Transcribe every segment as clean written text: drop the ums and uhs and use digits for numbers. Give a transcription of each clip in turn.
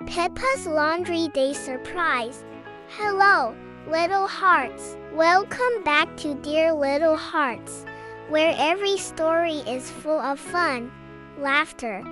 Peppa's Laundry Day Surprise. Hello, little hearts. Welcome back to Dear Little Hearts, where every story is full of fun, laughter,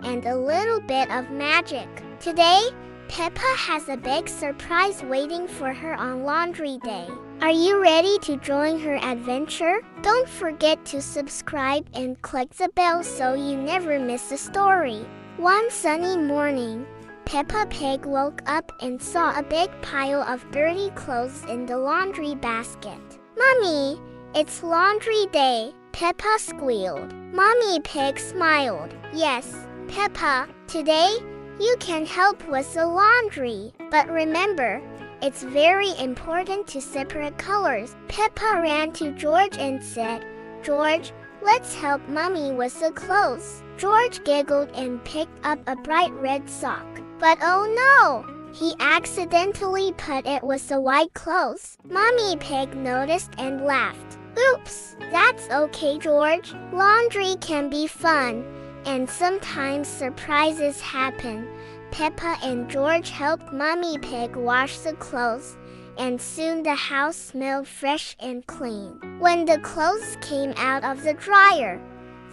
and a little bit of magic. Today, Peppa has a big surprise waiting for her on Laundry Day. Are you ready to join her adventure? Don't forget to subscribe and click the bell so you never miss a story. One sunny morning, Peppa Pig woke up and saw a big pile of dirty clothes in the laundry basket. "Mommy, it's laundry day," Peppa squealed. Mommy Pig smiled. "Yes, Peppa, today you can help with the laundry. But remember, it's very important to separate colors." Peppa ran to George and said, "George, let's help Mommy with the clothes." George giggled and picked up a bright red sock. But oh no! He accidentally put it with the white clothes. Mommy Pig noticed and laughed. "Oops, that's okay, George. Laundry can be fun, and sometimes surprises happen." Peppa and George helped Mommy Pig wash the clothes, and soon the house smelled fresh and clean. When the clothes came out of the dryer,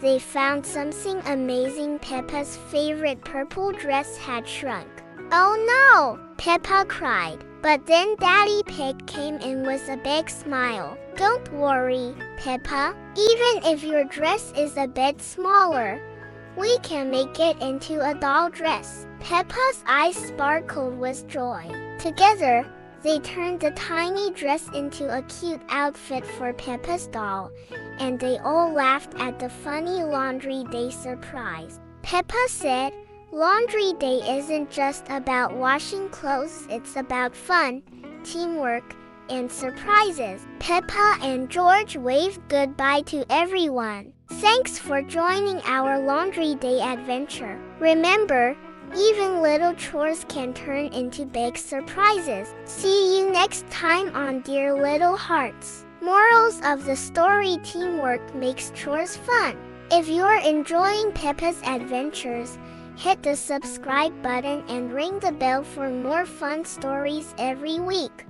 they found something amazing. Peppa's favorite purple dress had shrunk. "Oh no!" Peppa cried. But then Daddy Pig came in with a big smile. "Don't worry, Peppa. Even if your dress is a bit smaller, we can make it into a doll dress." Peppa's eyes sparkled with joy. Together, they turned the tiny dress into a cute outfit for Peppa's doll, and they all laughed at the funny Laundry Day surprise. Peppa said, "Laundry Day isn't just about washing clothes, it's about fun, teamwork, and surprises." Peppa and George waved goodbye to everyone. Thanks for joining our Laundry Day adventure. Remember, even little chores can turn into big surprises. See you next time on Dear Little Hearts. Morals of the story: teamwork makes chores fun. If you're enjoying Peppa's adventures, hit the subscribe button and ring the bell for more fun stories every week.